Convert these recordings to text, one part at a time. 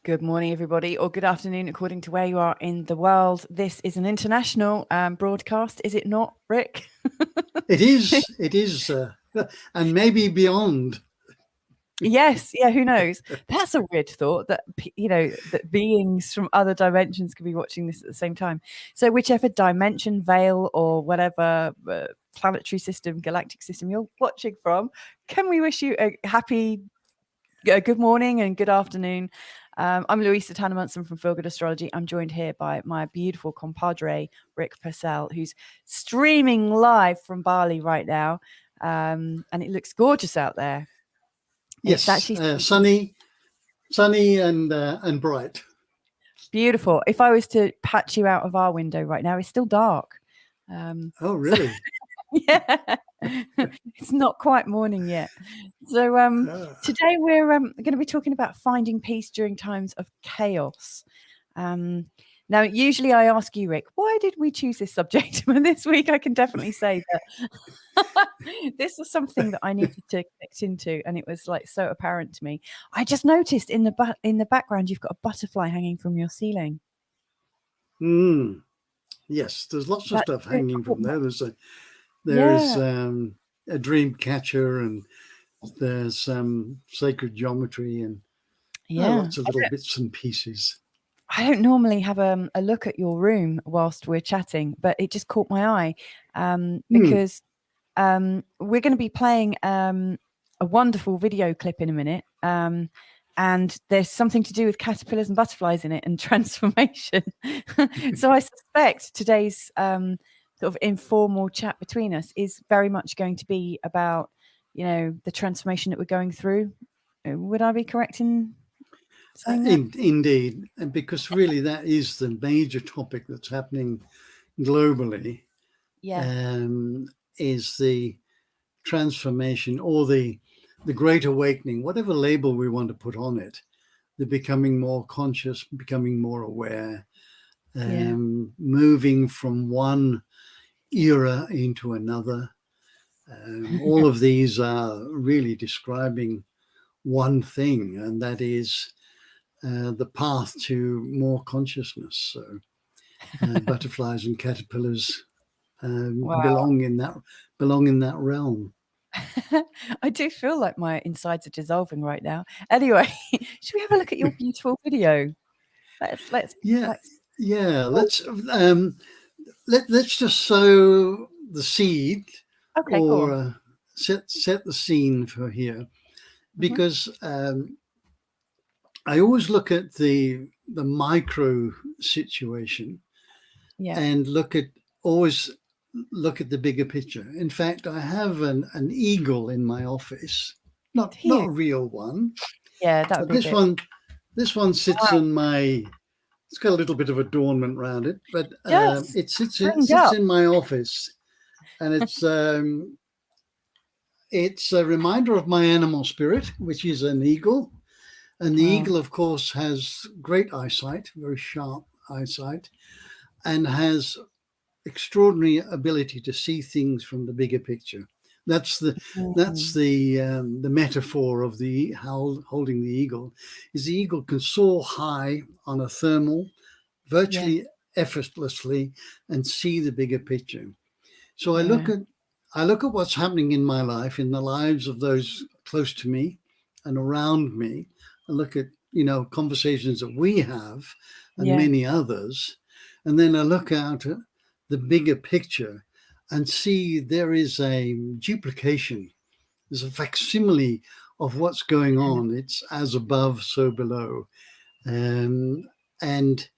Good morning, everybody, or good afternoon, according to where you are in the world. This is an international broadcast, is it not, Rick? It is, and maybe beyond. Yes, yeah, who knows? That's a weird thought that, that beings from other dimensions could be watching this at the same time. So whichever dimension, veil, or whatever planetary system, galactic system you're watching from, can we wish you a happy good morning and good afternoon. I'm Louisa Tannemunson from Feel Good Astrology. I'm joined here by my beautiful compadre, Rick Pursell, who's streaming live from Bali right now. And it looks gorgeous out there. It's Yes, actually sunny and bright. beautiful. If I was to patch you out of our window right now, it's still dark. Oh, So really? yeah, it's not quite morning yet. So today we're going to be talking about finding peace during times of chaos. Now, usually I ask you, Rick, why did we choose this subject? But this week I can definitely say that this was something that I needed to connect into, and it was like so apparent to me. I just noticed in the background you've got a butterfly hanging from your ceiling. Yes, there's lots of That stuff really hanging caught from my- there. There's yeah, a dream catcher, and there's some sacred geometry, and yeah. lots of little bits and pieces. I don't normally have a look at your room whilst we're chatting, but it just caught my eye Hmm. because we're going to be playing a wonderful video clip in a minute. And there's something to do with caterpillars and butterflies in it and transformation. So I suspect today's sort of informal chat between us is very much going to be about, the transformation that we're going through. Would I be correct in saying that? Indeed, and because really that is the major topic that's happening globally, Yeah. um, is the transformation or the great awakening, whatever label we want to put on it, the becoming more conscious, becoming more aware, Yeah. moving from one era into another. All of these are really describing one thing, and that is the path to more consciousness. So butterflies and caterpillars Wow. belong in that realm. I do feel like my insides are dissolving right now. Anyway, should we have a look at your beautiful video? Let's Yeah, like yeah. oh, Let's just sow the seed, okay, go or on. set the scene for here, Hmm. because I always look at the micro situation Yeah. and always look at the bigger picture. In fact, I have an eagle in my office, not Do not you? a real one, Yeah, that would but be a bit this one sits wow. in my. It's got a little bit of adornment around it, but Just it springed sits up. in my office, and it's a reminder of my animal spirit, which is an eagle. And the Wow. eagle, of course, has great eyesight, very sharp eyesight, and has extraordinary ability to see things from the bigger picture. That's the that's Mm, the metaphor of the holding the eagle. Is the eagle can soar high on a thermal, yeah, virtually effortlessly, and see the bigger picture. So yeah, I look at what's happening in my life, in the lives of those close to me and around me. I look at conversations that we have and yeah, many others, and then I look out at the bigger picture and see there is a duplication. There's a facsimile of what's going on. It's as above, so below, and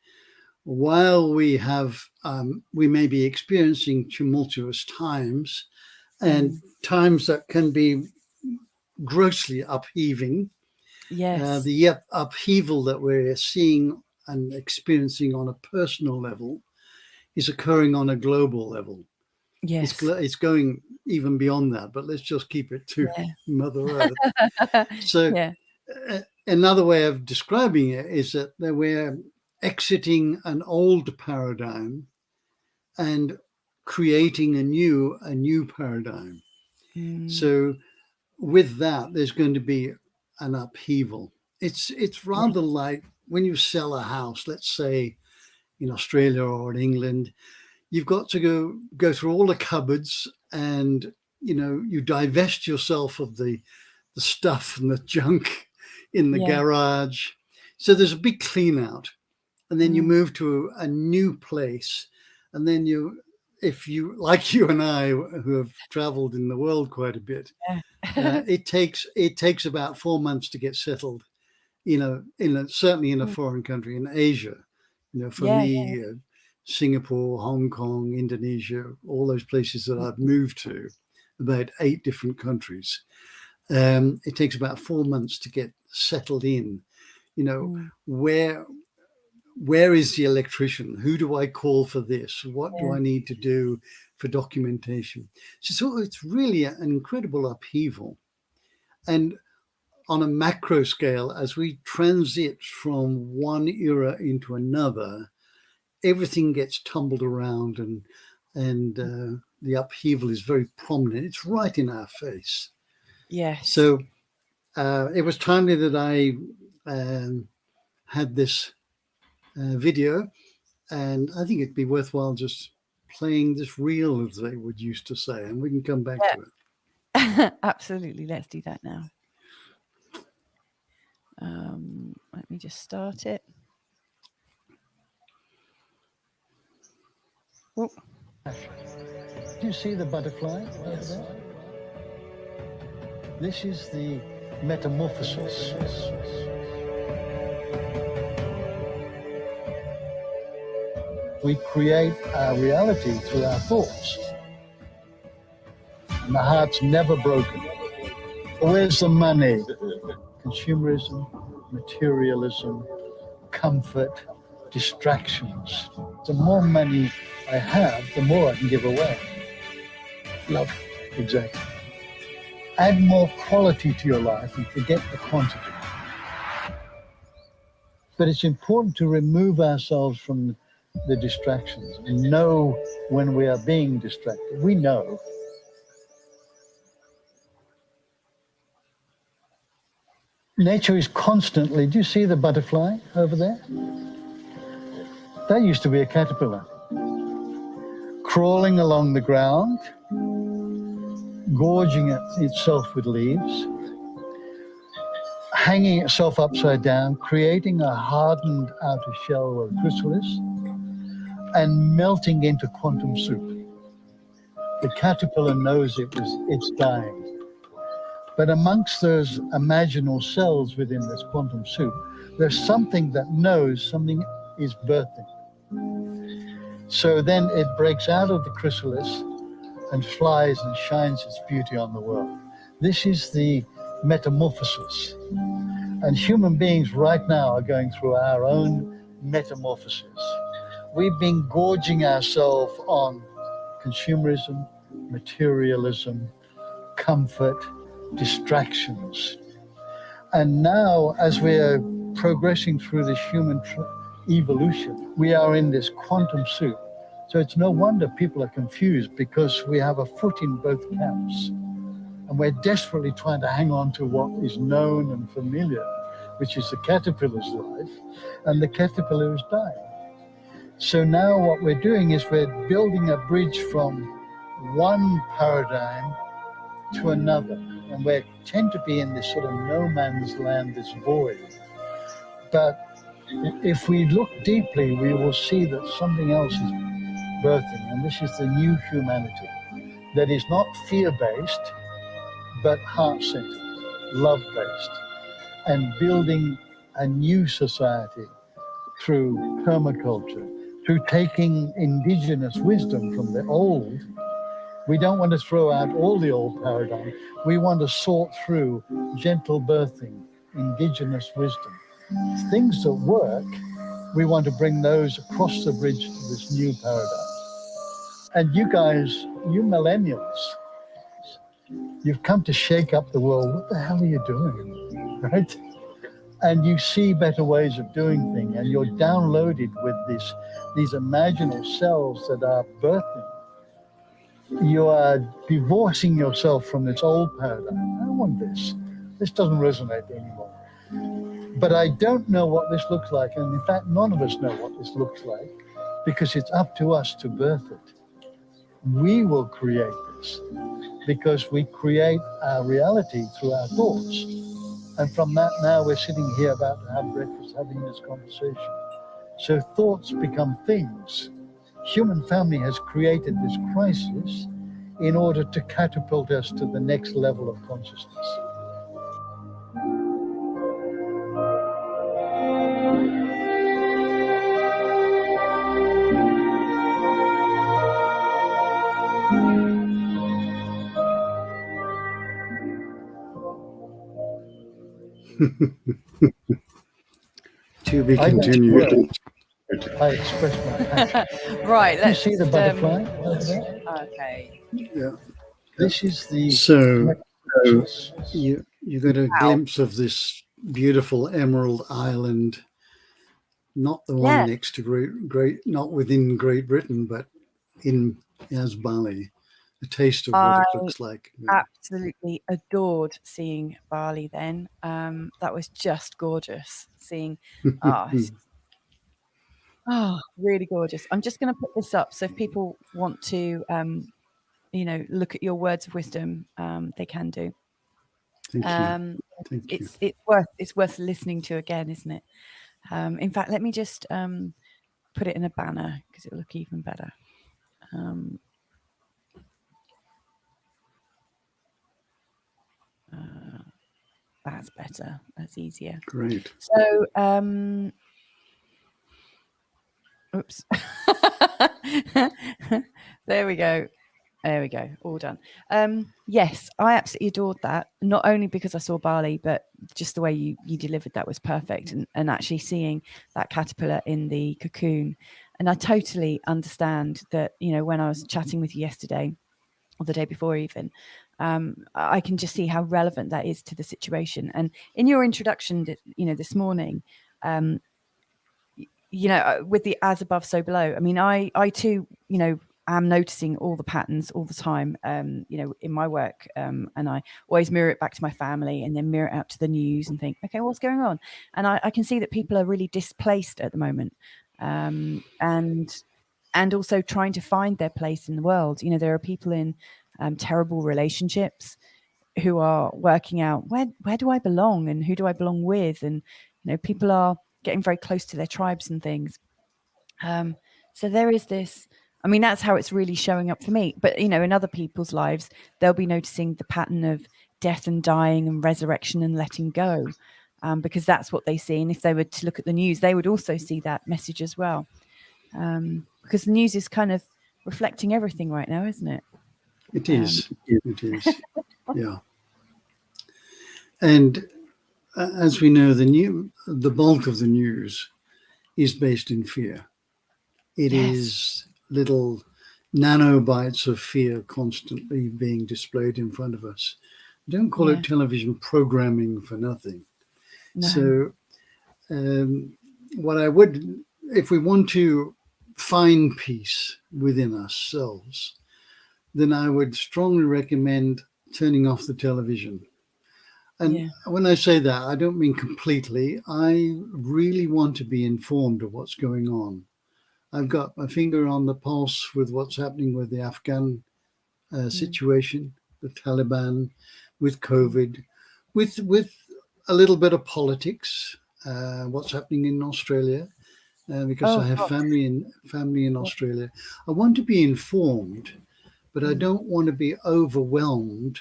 while we may be experiencing tumultuous times, and mm, times that can be grossly upheaving, yes, the upheaval that we're seeing and experiencing on a personal level is occurring on a global level. yes, It's going even beyond that, but let's just keep it to yeah, Mother Earth. So yeah, another way of describing it is that we're exiting an old paradigm and creating a new paradigm. mm, So with that, there's going to be an upheaval. It's yeah, rather like when you sell a house, let's say in Australia or in England, you've got to go through all the cupboards, and you divest yourself of the stuff and the junk in the Yeah. garage. So there's a big clean out, and then you Mm. move to a new place, and then if you, like you and I, who have traveled in the world quite a bit, Yeah. it takes about 4 months to get settled, certainly in a Mm. foreign country in Asia. For Yeah. me, Singapore, Hong Kong, Indonesia, all those places that I've moved to, about 8 different countries. It takes about 4 months to get settled in. Mm. Where is the electrician? Who do I call for this? What do Yeah. I need to do for documentation? So it's really an incredible upheaval. And on a macro scale, as we transit from one era into another, everything gets tumbled around, and the upheaval is very prominent. It's right in our face. Yes. So it was timely that I had this video, and I think it'd be worthwhile just playing this reel, as they would used to say, and we can come back to it. Absolutely. Let's do that now. Let me just start it. Oh. Do you see the butterfly over there? This is the metamorphosis. We create our reality through our thoughts. And the heart's never broken. Where's the money? Consumerism, materialism, comfort, distractions. The more money I have, the more I can give away. Love, exactly. Add more quality to your life and forget the quantity. But it's important to remove ourselves from the distractions and know when we are being distracted. We know. Nature is constantly, do you see the butterfly over there? That used to be a caterpillar. Crawling along the ground, gorging itself with leaves, hanging itself upside down, creating a hardened outer shell or chrysalis, and melting into quantum soup. The caterpillar knows it's dying. But amongst those imaginal cells within this quantum soup, there's something that knows something is birthing. So then it breaks out of the chrysalis and flies and shines its beauty on the world. This is the metamorphosis. And human beings right now are going through our own metamorphosis. We've been gorging ourselves on consumerism, materialism, comfort, distractions. And now, as we're progressing through this human evolution, we are in this quantum soup. So it's no wonder people are confused, because we have a foot in both camps. And we're desperately trying to hang on to what is known and familiar, which is the caterpillar's life, and the caterpillar is dying. So now what we're doing is we're building a bridge from one paradigm to another. And we tend to be in this sort of no man's land, this void. But if we look deeply, we will see that something else is birthing, and this is the new humanity that is not fear-based, but heart-centered, love-based, and building a new society through permaculture, through taking indigenous wisdom from the old. We don't want to throw out all the old paradigm. We want to sort through gentle birthing, indigenous wisdom. Things that work, we want to bring those across the bridge to this new paradigm. And you guys, you millennials, you've come to shake up the world. What the hell are you doing, right? And you see better ways of doing things, and you're downloaded with these imaginal cells that are birthing. You are divorcing yourself from this old paradigm. I don't want this. This doesn't resonate anymore. But I don't know what this looks like. And in fact, none of us know what this looks like, because it's up to us to birth it. We will create this because we create our reality through our thoughts. And from that, now we're sitting here about to have breakfast, having this conversation. So thoughts become things. Human family has created this crisis in order to catapult us to the next level of consciousness. To be I don't continued. swear. I express my passion. Right, You let's see the just, butterfly over there? okay. Yeah. This is the So consciousness. you got a Wow. glimpse of this beautiful emerald island, not the one Yeah. next to not within Great Britain, but as Bali. A taste of what it looks like. Yeah. Absolutely adored seeing Bali then. That was just gorgeous seeing. Really gorgeous. I'm just going to put this up so if people want to, look at your words of wisdom, they can do. Thank you. Thank you. It's worth listening to again, isn't it? In fact, let me just put it in a banner because it'll look even better. That's better. That's easier. Great. So, oops. There we go. There we go. All done. Yes, I absolutely adored that. Not only because I saw Bali, but just the way you delivered that was perfect. And actually seeing that caterpillar in the cocoon. And I totally understand that, when I was chatting with you yesterday or the day before even, I can just see how relevant that is to the situation. And in your introduction, this morning, with the as above, so below. I mean, I too, am noticing all the patterns all the time, in my work. And I always mirror it back to my family and then mirror it out to the news and think, okay, what's going on? And I can see that people are really displaced at the moment. And also trying to find their place in the world. There are people in terrible relationships who are working out where do I belong and who do I belong with? And, people are getting very close to their tribes and things. So there is this, I mean, that's how it's really showing up for me. But, in other people's lives, they'll be noticing the pattern of death and dying and resurrection and letting go, because that's what they see. And if they were to look at the news, they would also see that message as well. Because the news is kind of reflecting everything right now, isn't it? It is. It is. Yeah. And as we know, the bulk of the news is based in fear. It is little nanobites of fear constantly being displayed in front of us. Don't call it television programming for nothing. No. So if we want to find peace within ourselves, then I would strongly recommend turning off the television. And when I say that, I don't mean completely. I really want to be informed of what's going on. I've got my finger on the pulse with what's happening with the Afghan situation, the Taliban, with COVID, with a little bit of politics, what's happening in Australia, because I have family in Australia. I want to be informed, but I don't want to be overwhelmed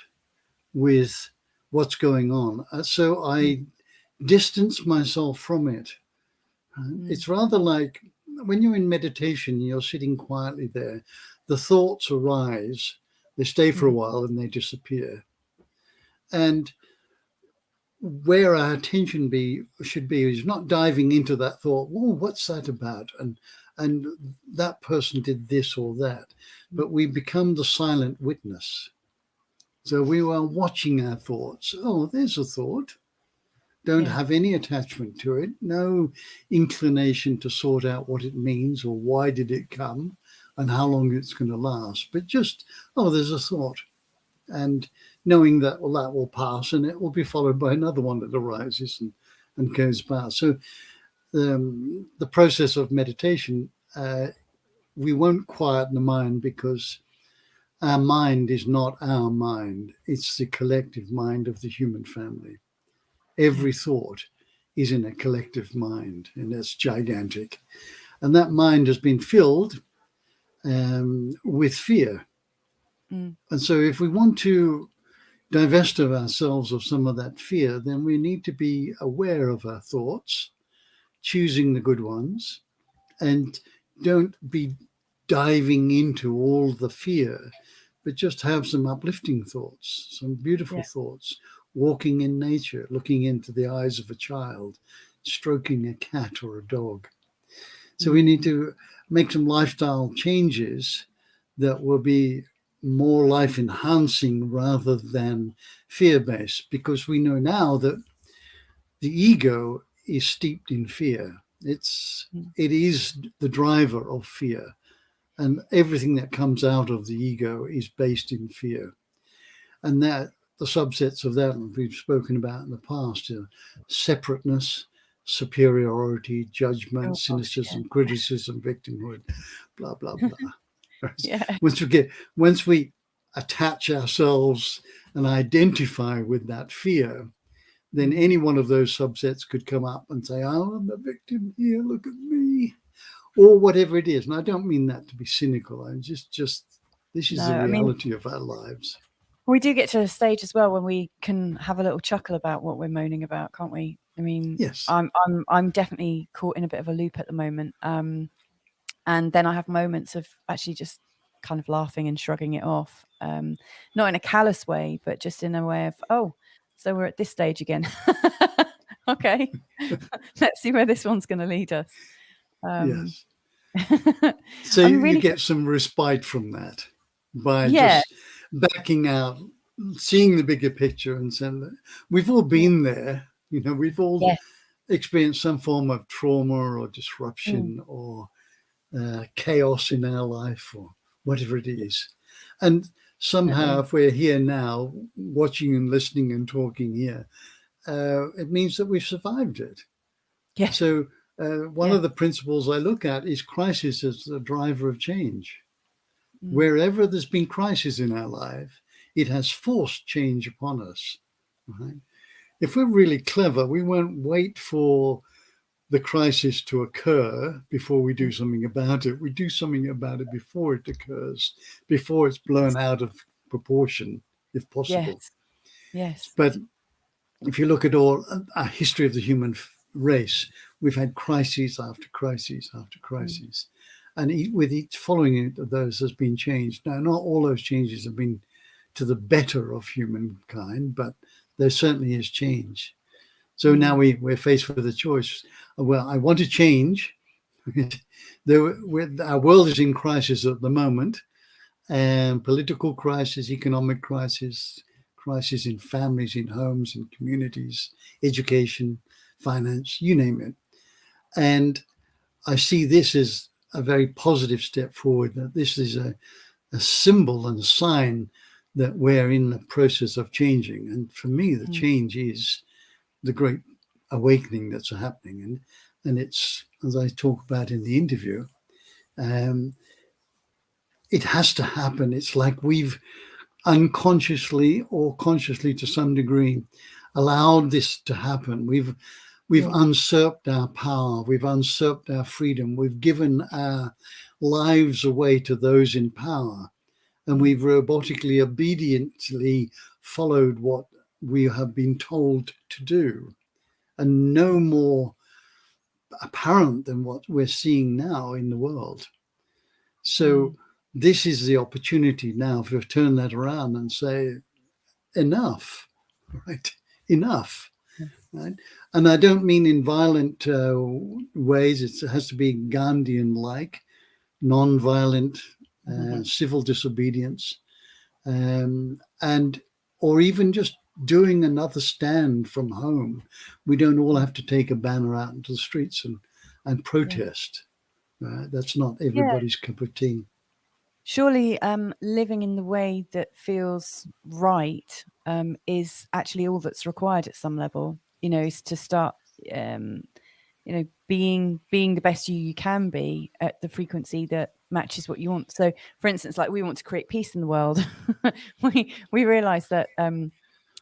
with what's going on. So I distance myself from it. It's rather like when you're in meditation, you're sitting quietly there, the thoughts arise, they stay for a while and they disappear. And where our attention should be is not diving into that thought, oh, what's that about? And that person did this or that. But we become the silent witness. So we are watching our thoughts. Oh, there's a thought. Don't have any attachment to it. No inclination to sort out what it means or why did it come and how long it's going to last. But just, there's a thought. And knowing that, that will pass and it will be followed by another one that arises and and goes past. So the process of meditation, we won't quieten the mind because our mind is not our mind. It's the collective mind of the human family. Every thought is in a collective mind, and it's gigantic. And that mind has been filled with fear. And so if we want to divest of ourselves of some of that fear, then we need to be aware of our thoughts, choosing the good ones, and don't be diving into all the fear, but just have some uplifting thoughts, some beautiful thoughts, walking in nature, looking into the eyes of a child, stroking a cat or a dog. So we need to make some lifestyle changes that will be more life enhancing rather than fear based, because we know now that the ego is steeped in fear. It is the driver of fear, and everything that comes out of the ego is based in fear. And that the subsets of that we've spoken about in the past are separateness, superiority, judgment, cynicism, criticism, victimhood, blah blah blah. Once we attach ourselves and identify with that fear, then any one of those subsets could come up and say, oh, I'm a victim here, look at me, or whatever it is. And I don't mean that to be cynical. I'm just this is the reality of our lives. We do get to a stage as well when we can have a little chuckle about what we're moaning about, can't we? I mean, yes. I'm definitely caught in a bit of a loop at the moment. And then I have moments of actually just kind of laughing and shrugging it off. Not in a callous way, but just in a way of, oh, so we're at this stage again. Okay. Let's see where this one's going to lead us. Yes. So you get some respite from that by just backing out, seeing the bigger picture, and saying that we've all been there. You know, we've all experienced some form of trauma or disruption or chaos in our life or whatever it is. And somehow, if we're here now, watching and listening and talking here, it means that we've survived it. Yeah. So one of the principles I look at is crisis as the driver of change. Wherever there's been crisis in our life, it has forced change upon us. Right? If we're really clever, we won't wait for the crisis to occur before we do something about it. We do something about it before it occurs, before it's blown out of proportion, if possible. Yes. But if you look at all our history of the human race, we've had crises after crises after crises. And with each following of those has been changed. Now, not all those changes have been to the better of humankind, but there certainly is change. So now we're faced with a choice. Well, I want to change. Our world is in crisis at the moment, and political crisis, economic crisis, crisis in families, in homes, in communities, education, finance, you name it. And I see this as a very positive step forward, that this is a symbol and a sign that we're in the process of changing. And for me, the change is the great awakening that's happening. And it's, as I talk about in the interview, it has to happen. It's like we've unconsciously or consciously to some degree allowed this to happen. We've usurped our power. We've usurped our freedom. We've given our lives away to those in power. And we've robotically, obediently followed what we have been told to do. And no more apparent than what we're seeing now in the world. So this is the opportunity now to turn that around and say, enough, right? Enough. Right? And I don't mean in violent ways. It has to be Gandhian-like, non-violent, civil disobedience, or even just doing another stand from home. We don't all have to take a banner out into the streets and protest. That's not everybody's cup of tea. Surely living in the way that feels right is actually all that's required at some level, is to start being the best you can be at the frequency that matches what you want. So, for instance, like we want to create peace in the world. we realize that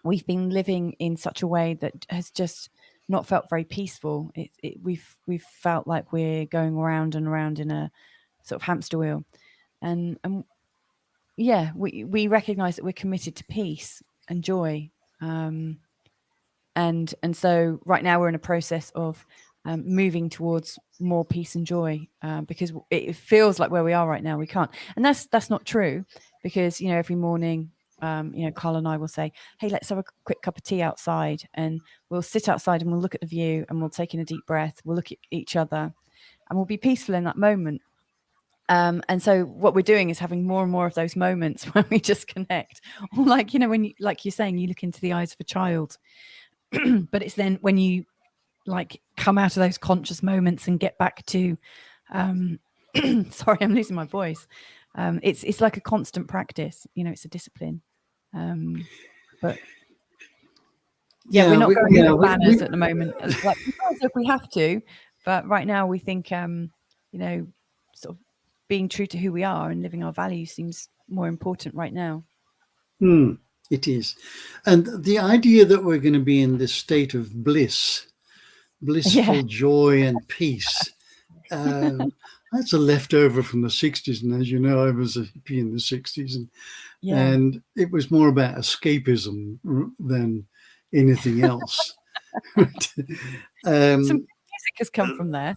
we've been living in such a way that has just not felt very peaceful. We've felt like we're going around and around in a sort of hamster wheel, and yeah, we recognize that we're committed to peace and joy. And so right now we're in a process of moving towards more peace and joy, because it feels like where we are right now we can't, and that's not true, because every morning Carl and I will say, hey, let's have a quick cup of tea outside, and we'll sit outside and we'll look at the view and we'll take in a deep breath, we'll look at each other and we'll be peaceful in that moment. And so what we're doing is having more and more of those moments when we just connect, or like when you, like you're saying, you look into the eyes of a child. But it's then when you like come out of those conscious moments and get back to sorry, I'm losing my voice. It's like a constant practice, it's a discipline. But we're not going with banners at the moment. Like, if we have to, but right now we think sort of being true to who we are and living our values seems more important right now. It is. And the idea that we're going to be in this state of blissful joy and peace, that's a leftover from the 60s. And as you know, I was a hippie in the 60s. And it was more about escapism than anything else. Some music has come from there.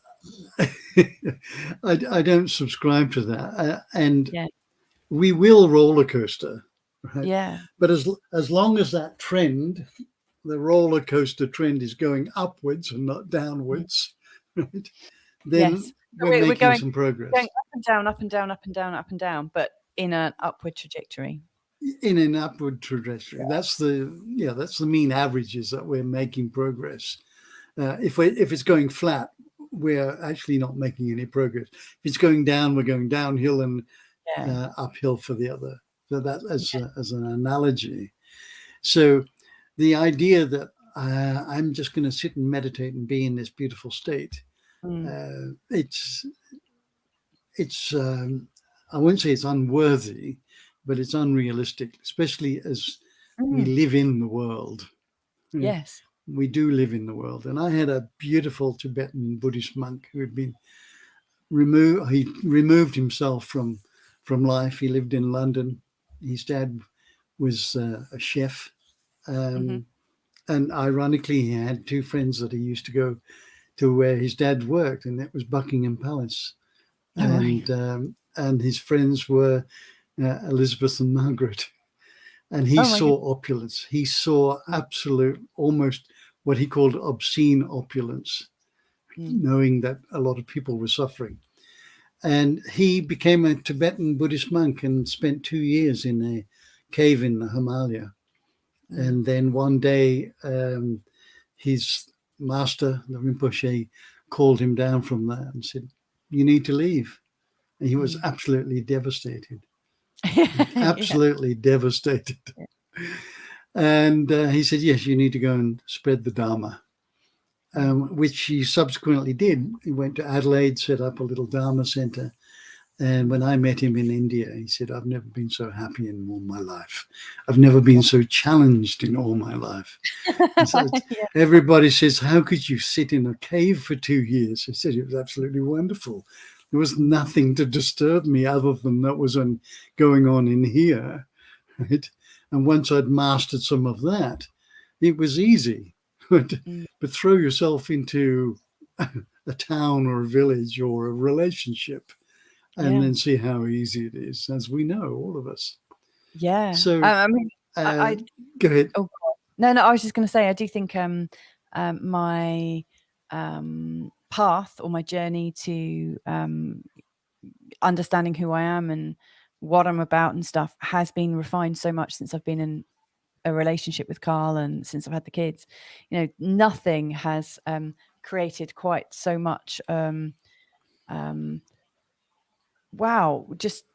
I don't subscribe to that. And we will roller coaster. Right? Yeah. But as long as that trend, the roller coaster trend, is going upwards and not downwards, right? Then we're making some progress. Going up and down, up and down, up and down, up and down, but in an upward trajectory. In an upward trajectory. Yeah. That's the mean average, is that we're making progress. If it's going flat, we're actually not making any progress. If it's going down, we're going downhill and uphill for the other. So that as an analogy. So the idea that I'm just going to sit and meditate and be in this beautiful state, it's I won't say it's unworthy, but it's unrealistic, especially as we live in the world. Yes. We do live in the world. And I had a beautiful Tibetan Buddhist monk who had been removed himself from life. He lived in London. His dad was a chef. And ironically, he had two friends that he used to go to where his dad worked, and that was Buckingham Palace. And his friends were Elizabeth and Margaret. And he saw opulence. He saw absolute, almost what he called obscene opulence, knowing that a lot of people were suffering. And he became a Tibetan Buddhist monk and spent 2 years in a cave in the Himalaya. And then one day, his master, the Rinpoche, called him down from that and said, "You need to leave." And he was absolutely devastated. Absolutely devastated. And he said, "Yes, you need to go and spread the Dharma," which he subsequently did. He went to Adelaide, set up a little Dharma center. And when I met him in India, he said, "I've never been so happy in all my life. I've never been so challenged in all my life." So everybody says, "How could you sit in a cave for 2 years?" He said, "It was absolutely wonderful. There was nothing to disturb me other than that was going on in here." Right? And once I'd mastered some of that, it was easy. But throw yourself into a town or a village or a relationship and then see how easy it is, as we know, all of us. Yeah. So I mean, go ahead. Oh, God. No, I was just going to say, I do think my path or my journey to understanding who I am and what I'm about and stuff has been refined so much since I've been in a relationship with Carl and since I've had the kids. Nothing has created quite so much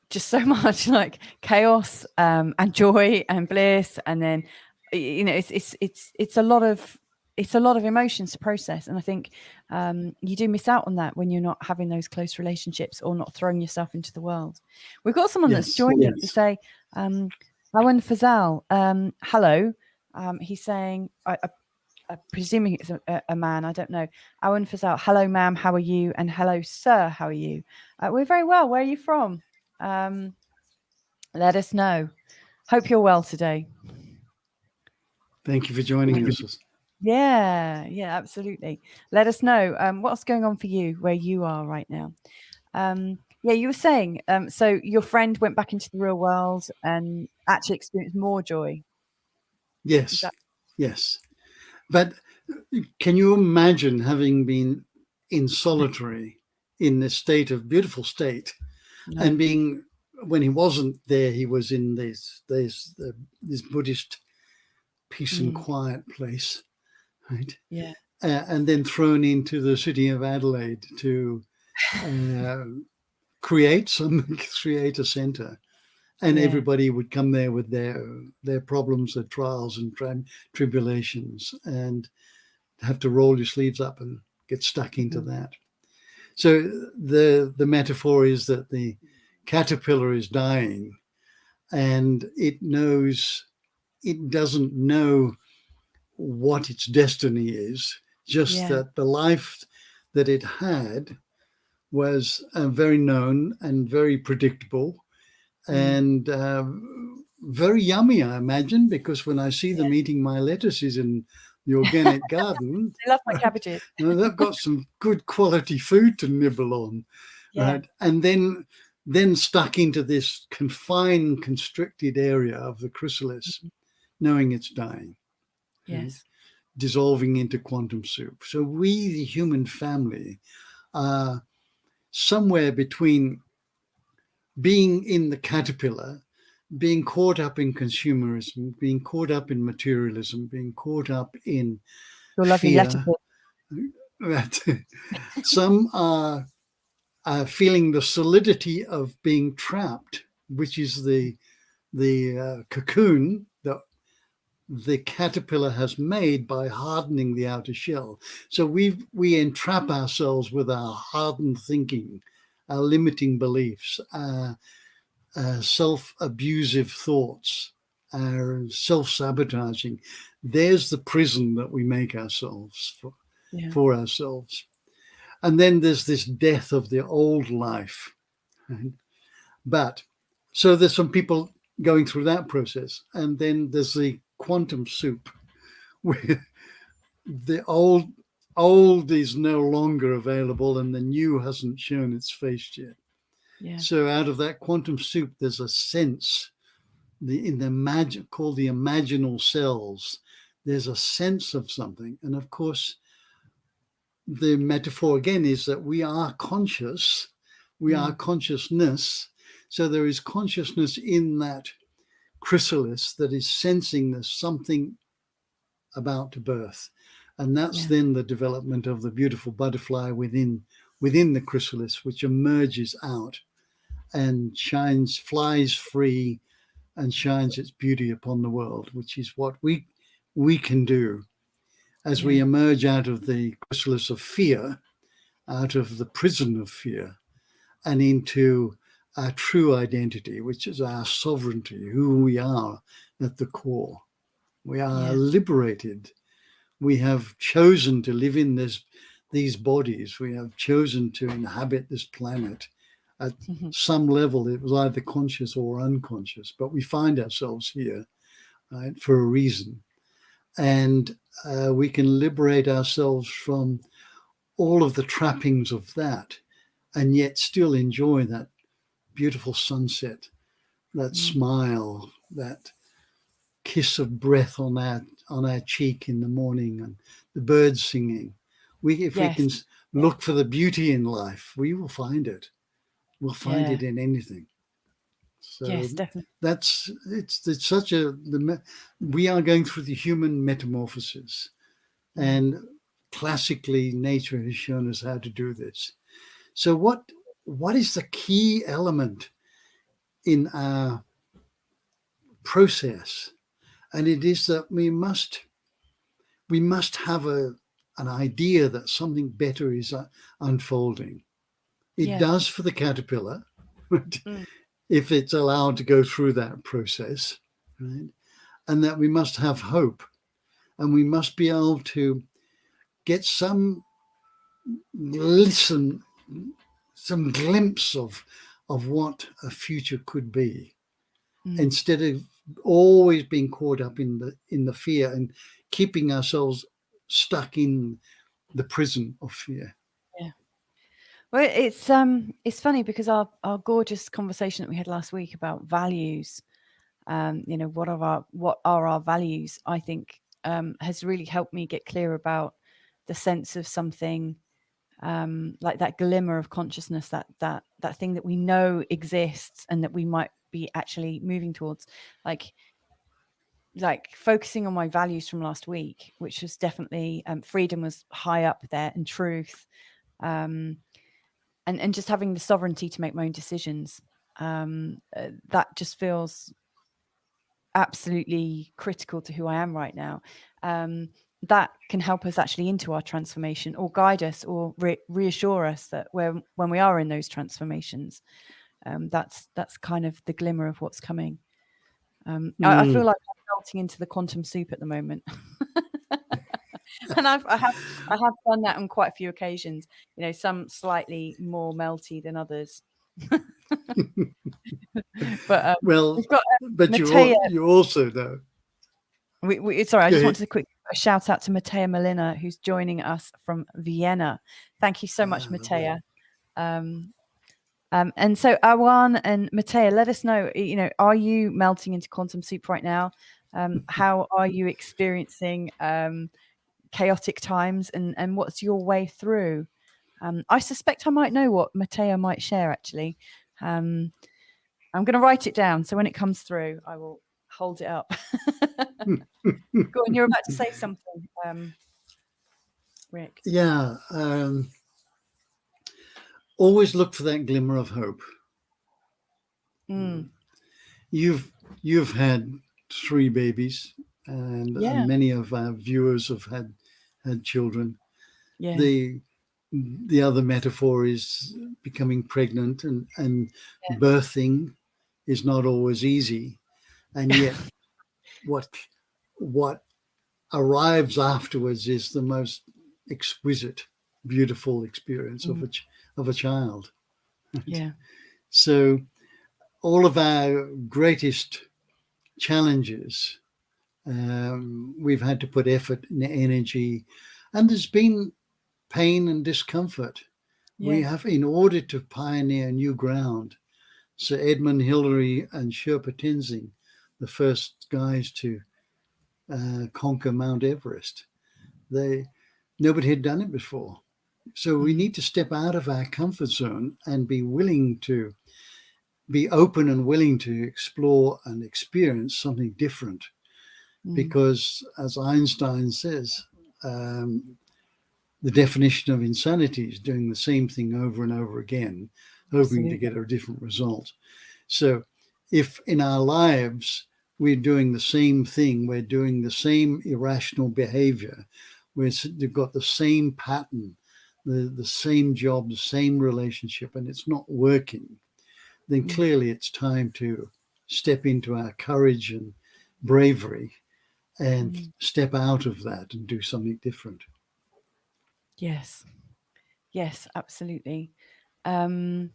just so much like chaos and joy and bliss. And then it's a lot of it's a lot of emotions to process, and I think you do miss out on that when you're not having those close relationships or not throwing yourself into the world. We've got someone that's joined us to say, Awan Fazal, hello. He's saying, I'm presuming it's a man, I don't know. Awan Fazal, hello, ma'am, how are you? And hello, sir, how are you? We're very well. Where are you from? Let us know. Hope you're well today. Thank you for joining us. Yeah, absolutely. Let us know what's going on for you where you are right now. Yeah, you were saying, so your friend went back into the real world and actually experienced more joy. Yes, yes. But can you imagine having been in solitary in this beautiful state, and being, when he wasn't there, he was in this Buddhist peace and quiet place, right? Yeah. And then thrown into the city of Adelaide to create a centre, and everybody would come there with their problems, their trials and tribulations, and have to roll your sleeves up and get stuck into that. So the metaphor is that the caterpillar is dying, and it doesn't know what its destiny is, just that the life that it had was very known and very predictable, and very yummy, I imagine, because when I see them eating my lettuces in the organic garden, I love my cabbages. They've got some good quality food to nibble on, right? And then stuck into this confined, constricted area of the chrysalis, knowing it's dying, dissolving into quantum soup. So we, the human family, are somewhere between being in the caterpillar, being caught up in consumerism, being caught up in materialism, being caught up in fear. Some are feeling the solidity of being trapped, which is the cocoon that the caterpillar has made by hardening the outer shell. So we entrap ourselves with our hardened thinking, our limiting beliefs, our self-abusive thoughts, our self-sabotaging. There's the prison that we make ourselves for ourselves. And then there's this death of the old life. Right? But so there's some people going through that process. And then there's the quantum soup, where the old is no longer available and the new hasn't shown its face yet. So out of that quantum soup, there's a sense, called the imaginal cells. There's a sense of something. And of course, the metaphor again is that we are conscious, we are consciousness. So there is consciousness in that chrysalis that is sensing there's something about to birth. And that's then the development of the beautiful butterfly within the chrysalis, which emerges out and flies free and shines its beauty upon the world, which is what we can do as we emerge out of the chrysalis of fear, out of the prison of fear, and into our true identity, which is our sovereignty, who we are at the core. We are liberated. We have chosen to live in these bodies. We have chosen to inhabit this planet. At some level, it was either conscious or unconscious, but we find ourselves here, right, for a reason. And we can liberate ourselves from all of the trappings of that, and yet still enjoy that beautiful sunset, that smile, that kiss of breath on our cheek in the morning, and the birds singing. If we can look for the beauty in life, we will find it. We'll find it in anything. So definitely. We are going through the human metamorphosis, and classically nature has shown us how to do this. So what is the key element in our process? And it is that we must we must have an idea that something better is unfolding. It does for the caterpillar, if it's allowed to go through that process, right? And that we must have hope, and we must be able to get some glimpse of what a future could be, instead of always being caught up in the fear and keeping ourselves stuck in the prison of fear. Yeah. Well, it's funny because our gorgeous conversation that we had last week about values, what are our values, I think has really helped me get clear about the sense of something like that glimmer of consciousness, that thing that we know exists and that we might be actually moving towards, like focusing on my values from last week, which was definitely freedom was high up there, and truth, and just having the sovereignty to make my own decisions. That just feels absolutely critical to who I am right now. That can help us actually into our transformation, or guide us, or reassure us that when we are in those transformations, that's kind of the glimmer of what's coming. I feel like I'm melting into the quantum soup at the moment. And I have done that on quite a few occasions, some slightly more melty than others. But well, we've got but Matea. you also know. Sorry, I just ahead. wanted a quick shout out to Matea Molina, who's joining us from Vienna. Thank you so much, Matea. And so Awan and Matea, let us know, are you melting into quantum soup right now? How are you experiencing chaotic times, and what's your way through? I suspect I might know what Matea might share, actually. I'm going to write it down, so when it comes through, I will hold it up. Go on, you're about to say something, Rick. Yeah. Always look for that glimmer of hope. You've had 3 babies, and many of our viewers have had children. Yeah. The other metaphor is becoming pregnant, and birthing is not always easy, and yet what arrives afterwards is the most exquisite, beautiful experience of a child. Yeah. So all of our greatest challenges, we've had to put effort and energy, and there's been pain and discomfort. We have, in order to pioneer new ground. Sir Edmund Hillary and Sherpa Tenzing, the first guys to conquer Mount Everest, nobody had done it before. So we need to step out of our comfort zone and be open and willing to explore and experience something different. Because, as Einstein says, the definition of insanity is doing the same thing over and over again, hoping to get a different result. So if in our lives we're doing the same thing, we're doing the same irrational behavior, we've got the same pattern, the same job, the same relationship, and it's not working, then clearly it's time to step into our courage and bravery and step out of that and do something different. Yes, absolutely. I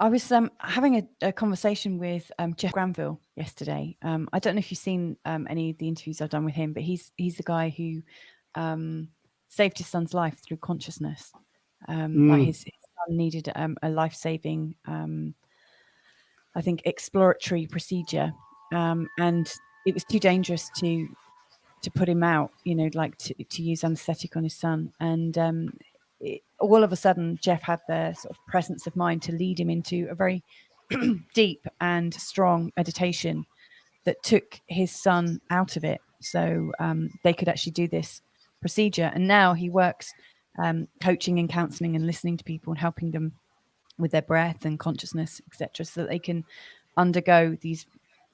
was having a conversation with Jeff Granville yesterday. I don't know if you've seen any of the interviews I've done with him, but he's the guy who saved his son's life through consciousness. Like his son needed a life-saving, I think, exploratory procedure, and it was too dangerous to put him out, like to use anesthetic on his son. And all of a sudden, Jeff had the sort of presence of mind to lead him into a very deep and strong meditation that took his son out of it, so they could actually do this procedure. And now he works coaching and counseling and listening to people and helping them with their breath and consciousness, etc., so that they can undergo these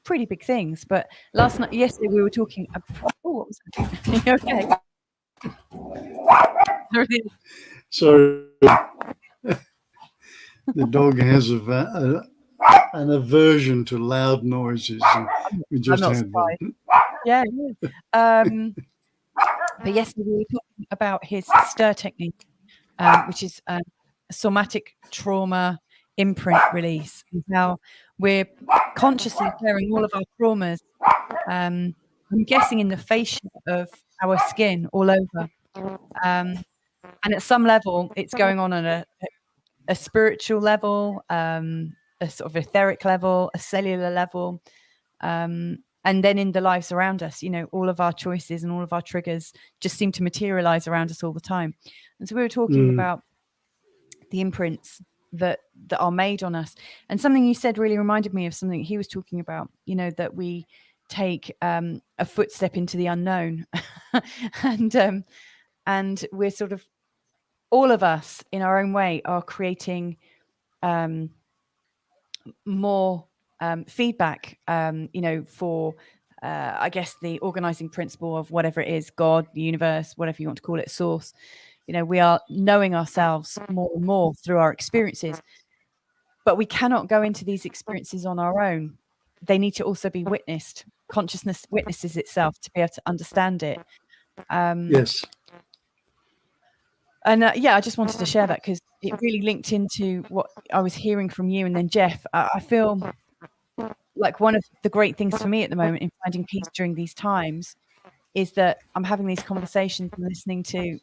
pretty big things. But yesterday we were talking about, oh, what was that? Okay. So the dog has an aversion to loud noises. And we just I'm not had surprised. one. Yeah. But yesterday we were talking about his stir technique, which is a somatic trauma imprint release, and how we're consciously clearing all of our traumas. I'm guessing in the fascia of our skin all over. And at some level, it's going on a spiritual level, a sort of etheric level, a cellular level. And then in the lives around us, all of our choices and all of our triggers just seem to materialize around us all the time. And so we were talking about the imprints that are made on us. And something you said really reminded me of something he was talking about, that we take a footstep into the unknown. And we're sort of, all of us in our own way are creating more feedback, for, I guess, the organizing principle of whatever it is, God, the universe, whatever you want to call it, source. We are knowing ourselves more and more through our experiences, but we cannot go into these experiences on our own. They need to also be witnessed. Consciousness witnesses itself to be able to understand it. Yes. And I just wanted to share that because it really linked into what I was hearing from you. And then Jeff, I feel like one of the great things for me at the moment in finding peace during these times is that I'm having these conversations and listening to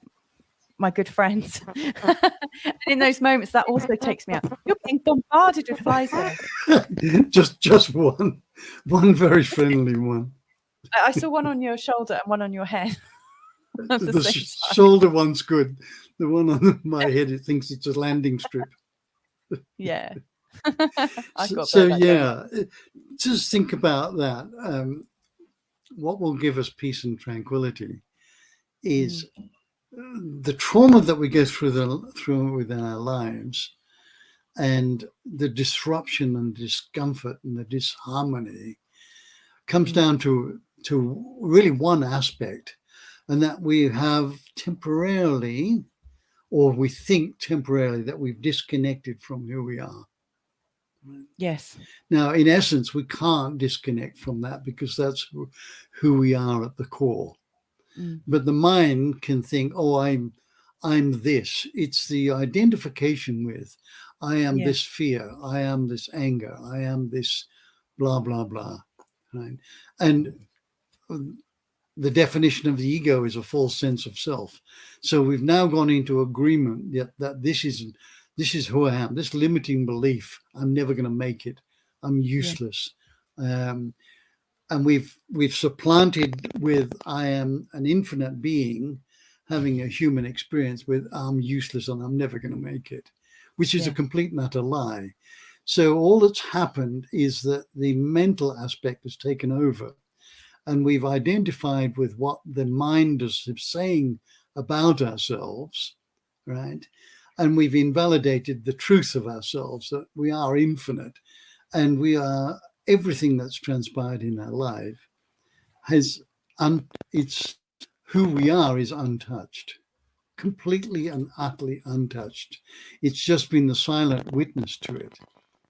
my good friends. And in those moments, that also takes me out. You're being bombarded with flies there. just one very friendly one. I saw one on your shoulder and one on your head. The shoulder one's good. The one on my head, it thinks it's a landing strip. Yeah. Just think about that. What will give us peace and tranquility is the trauma that we go through within our lives, and the disruption and discomfort and the disharmony comes down to really one aspect, and that we have temporarily, or we think temporarily, that we've disconnected from who we are. Yes. Now, in essence, we can't disconnect from that because that's who we are at the core. But the mind can think, oh, I'm this. It's the identification with, I am this fear, I am this anger, I am this blah, blah, blah. Right? And the definition of the ego is a false sense of self. So we've now gone into agreement that this is who I am, this limiting belief, I'm never going to make it, I'm useless. And we've supplanted with, I am an infinite being having a human experience with, I'm useless and I'm never going to make it, which is a complete and utter lie. So all that's happened is that the mental aspect has taken over, and we've identified with what the mind is saying about ourselves, right? And we've invalidated the truth of ourselves, that we are infinite, and we are everything that's transpired in our life it's who we are is untouched, completely and utterly untouched. It's just been the silent witness to it,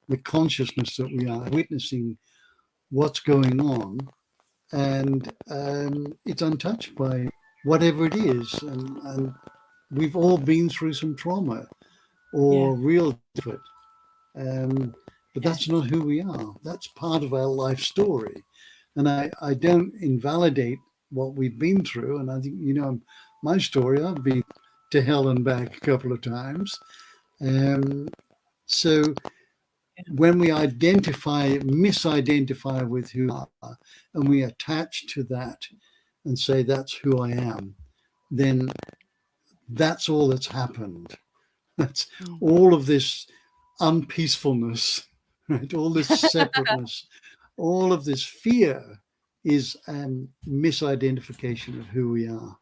the consciousness that we are witnessing what's going on, and it's untouched by whatever it is. And we've all been through some trauma or real effort. But that's not who we are. That's part of our life story. And I don't invalidate what we've been through. And I think, my story, I've been to hell and back a couple of times. So when we misidentify with who we are, and we attach to that and say, that's who I am, then that's all that's happened. That's all of this unpeacefulness, right? All this separateness, all of this fear is misidentification of who we are.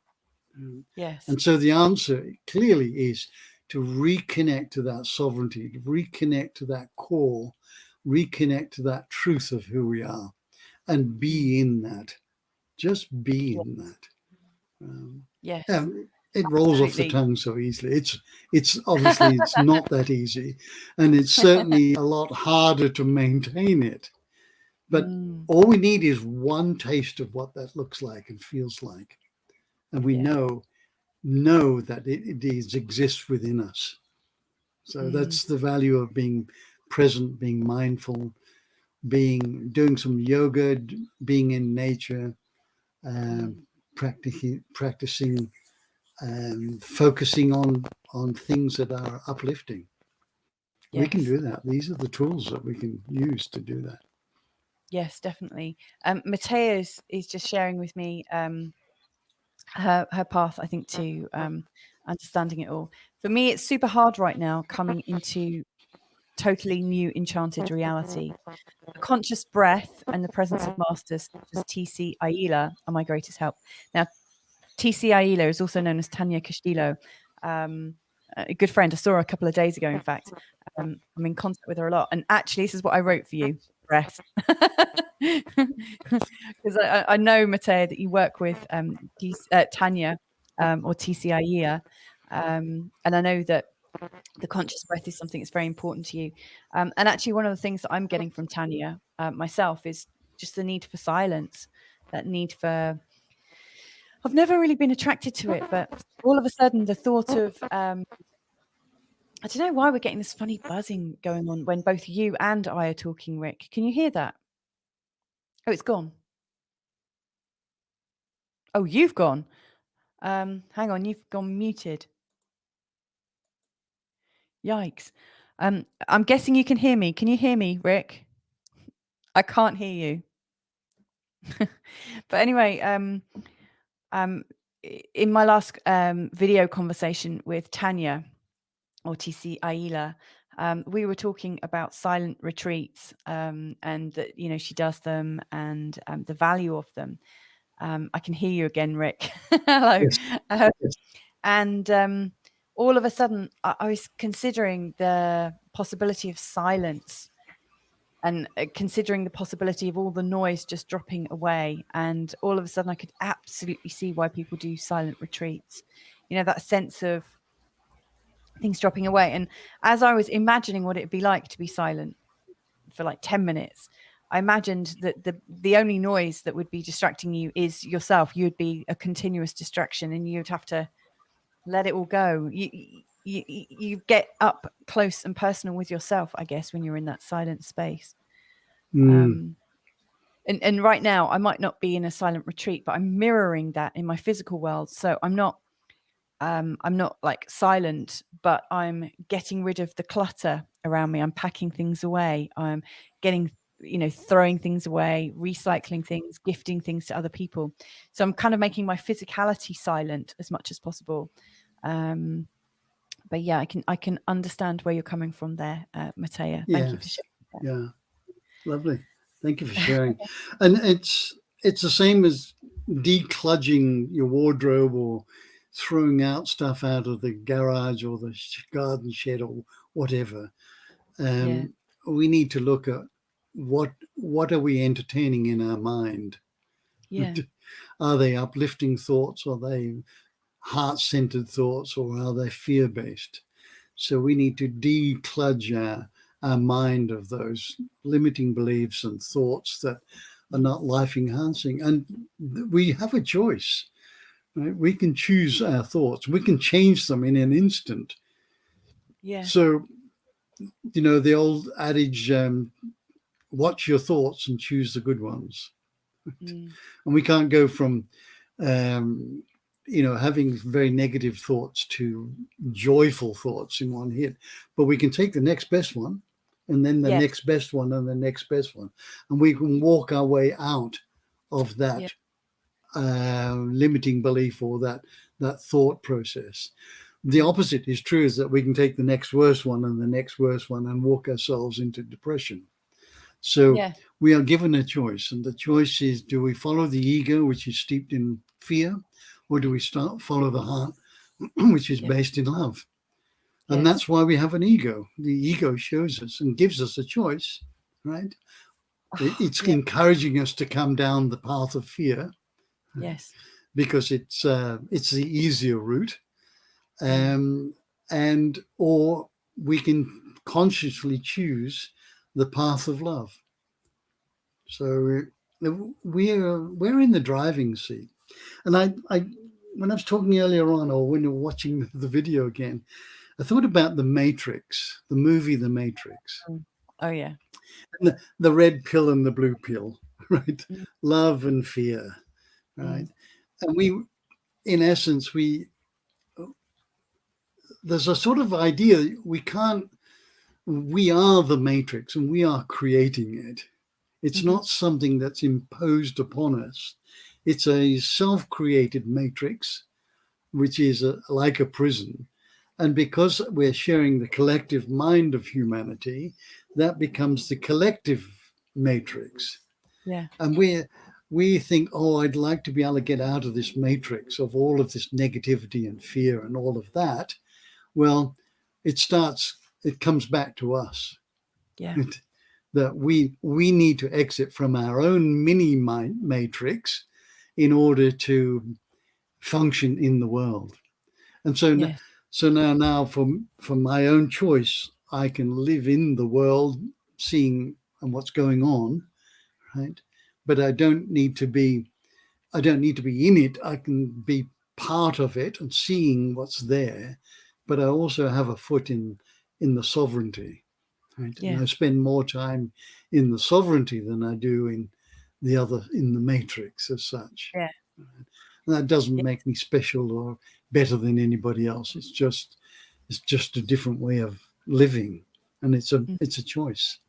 Yes. And so the answer clearly is to reconnect to that sovereignty, to reconnect to that core, reconnect to that truth of who we are. and be in that. Just be in that. Yes. It rolls off the Absolutely. tongue so easily. It's obviously it's not that easy, and it's certainly a lot harder to maintain it. But all we need is one taste of what that looks like and feels like, and we know that it exists within us. So that's the value of being present, being mindful, doing some yoga, being in nature, practicing and focusing on things that are uplifting. We can do that. These are the tools that we can use to do that. Yes, definitely. Matea is just sharing with me her path, I think, to understanding it all. For me, it's super hard right now coming into totally new enchanted reality. A conscious breath and the presence of masters such as T.C. Aila are my greatest help. Now, T.C. Aila is also known as Tanya Castillo, a good friend. I saw her a couple of days ago, in fact. I'm in contact with her a lot. And actually, this is what I wrote for you, breath. Because I know, Matea, that you work with Tanya or T.C. Aila. And I know that the conscious breath is something that's very important to you. And actually, one of the things that I'm getting from Tanya myself is just the need for silence, that need for... I've never really been attracted to it, but all of a sudden the thought of, I don't know why we're getting this funny buzzing going on when both you and I are talking, Rick. Can you hear that? Oh, it's gone. Oh, you've gone. Hang on, you've gone muted. Yikes. I'm guessing you can hear me. Can you hear me, Rick? I can't hear you. But anyway, in my last video conversation with Tanya or TC Aila, we were talking about silent retreats and that, you know, she does them and the value of them. I can hear you again, Rick. Hello. Yes. And all of a sudden, I was considering the possibility of silence and considering the possibility of all the noise just dropping away. And all of a sudden, I could absolutely see why people do silent retreats. You know, that sense of things dropping away. And as I was imagining what it'd be like to be silent for like 10 minutes, I imagined that the only noise that would be distracting you is yourself. You would be a continuous distraction and you'd have to let it all go. You get up close and personal with yourself, I guess, when you're in that silent space. And right now I might not be in a silent retreat, but I'm mirroring that in my physical world. So I'm not like silent, but I'm getting rid of the clutter around me. I'm packing things away. I'm getting, throwing things away, recycling things, gifting things to other people. So I'm kind of making my physicality silent as much as possible. But yeah, I can understand where you're coming from there, Matea. Thank you for sharing that. Yeah, lovely. Thank you for sharing. And it's the same as decludging your wardrobe or throwing out stuff out of the garage or the garden shed or whatever. We need to look at what are we entertaining in our mind? Yeah. Are they uplifting thoughts? Are they heart-centered thoughts, or are they fear-based? So we need to decludge our mind of those limiting beliefs and thoughts that are not life-enhancing. And we have a choice. Right? We can choose our thoughts. We can change them in an instant. Yeah. So, the old adage, watch your thoughts and choose the good ones. And we can't go from, having very negative thoughts to joyful thoughts in one hit. But we can take the next best one, and then the next best one, and the next best one. And we can walk our way out of that limiting belief or that thought process. The opposite is true, is that we can take the next worst one and the next worst one and walk ourselves into depression. So we are given a choice, and the choice is, do we follow the ego, which is steeped in fear, or do we follow the heart, which is based in love? And that's why we have an ego. The ego shows us and gives us a choice, right? It's Yeah. encouraging us to come down the path of fear Yes. because it's the easier route, Mm. and or we can consciously choose the path of love. So we're in the driving seat. And I when I was talking earlier on, or when you're watching the video again, I thought about the Matrix, the movie The Matrix, Mm. Oh yeah. and the red pill and the blue pill, right? Mm. Love and fear, right? Mm. And we, in essence, there's a sort of idea we are the Matrix and we are creating it. It's Mhm. not something that's imposed upon us. It's a self-created matrix, which is like a prison. And because we're sharing the collective mind of humanity, that becomes the collective matrix. Yeah. And we think, oh, I'd like to be able to get out of this matrix of all of this negativity and fear and all of that. Well, it comes back to us. Yeah. That we need to exit from our own mini matrix in order to function in the world. And so, Yes. so now for my own choice, I can live in the world, seeing and what's going on, right? But I don't need to be in it. I can be part of it and seeing what's there, but I also have a foot in the sovereignty, right? And Yeah. I spend more time in the sovereignty than I do in the matrix as such. Yeah. And that doesn't Yeah. make me special or better than anybody else. It's just a different way of living, and it's Mm. a choice.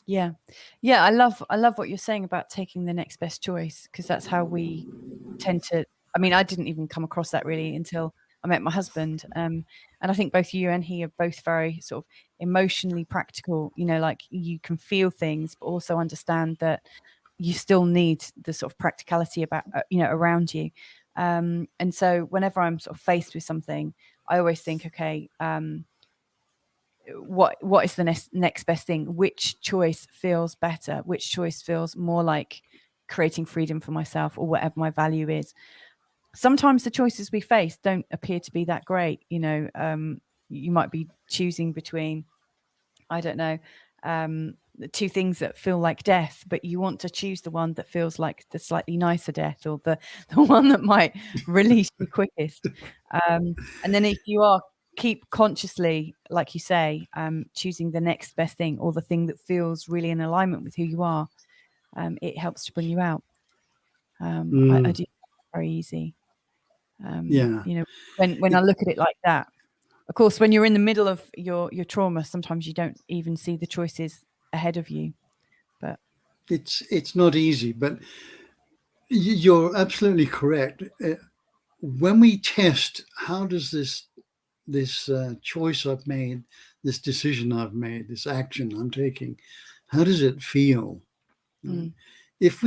Yeah. Yeah. I love what you're saying about taking the next best choice, because that's how we tend to. I mean, I didn't even come across that really until I met my husband. And I think both you and he are both very sort of emotionally practical. You know, like you can feel things, but also understand that you still need the sort of practicality about around you. And so whenever I'm sort of faced with something, I always think, okay, what is the next best thing? Which choice feels better? Which choice feels more like creating freedom for myself, or whatever my value is? Sometimes the choices we face don't appear to be that great. You might be choosing between, I don't know, the two things that feel like death, but you want to choose the one that feels like the slightly nicer death, or the one that might release you quickest. And then if you are keep consciously, like you say, choosing the next best thing, or the thing that feels really in alignment with who you are, it helps to bring you out. I do very easy. Yeah, When I it, look at it like that. Of course, when you're in the middle of your trauma, sometimes you don't even see the choices ahead of you. But it's not easy, but you're absolutely correct. When we test, how does this choice I've made, this decision I've made, this action I'm taking, how does it feel? mm, If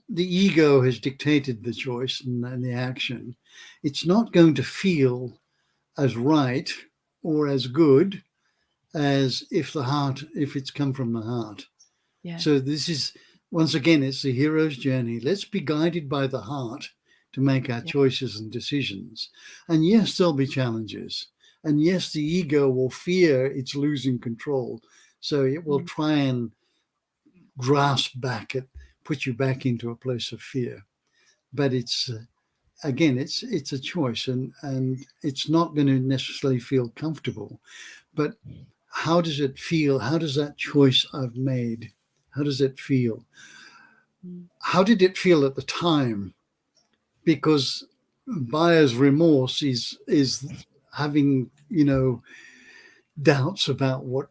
the ego has dictated the choice and the action, it's not going to feel as right or as good as if it's come from the heart. yeah, So this is, once again, it's the hero's journey. Let's be guided by the heart to make our yeah, choices and decisions. And yes, there'll be challenges. And yes, the ego will fear it's losing control. So it will mm, try and grasp back at, put you back into a place of fear. But it's, again, it's a choice, and it's not going to necessarily feel comfortable. But how does it feel? How does that choice I've made, how does it feel? mm, How did it feel at the time? Because buyer's remorse is having, doubts about what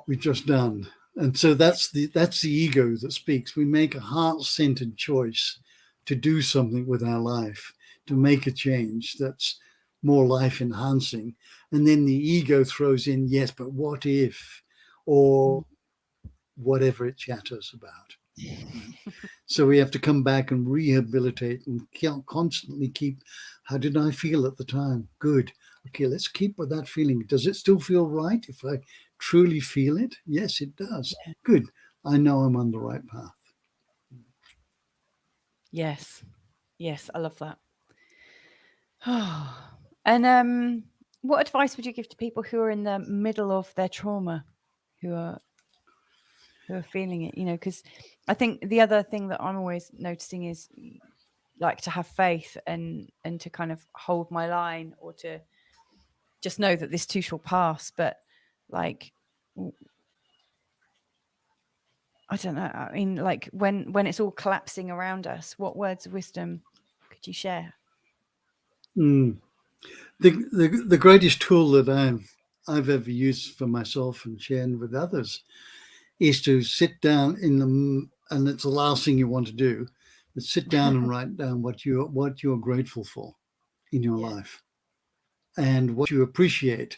we've just done. And so that's the ego that speaks. We make a heart-centered choice to do something with our life, to make a change that's more life enhancing. And then the ego throws in, yes, but what if, mm. or whatever it chatters about. Right? So we have to come back and rehabilitate and constantly keep, how did I feel at the time? Good. Okay, let's keep with that feeling. Does it still feel right if I truly feel it? Yes, it does. Yeah, Good. I know I'm on the right path. Yes. Yes, I love that. And what advice would you give to people who are in the middle of their trauma, who are feeling it? Because I think the other thing that I'm always noticing is like to have faith and to kind of hold my line, or to just know that this too shall pass. But like, I don't know. I mean, like when it's all collapsing around us, what words of wisdom could you share? Mm. The greatest tool that I've ever used for myself and sharing with others is to sit down and it's the last thing you want to do, but sit down and write down what you're grateful for in your life and what you appreciate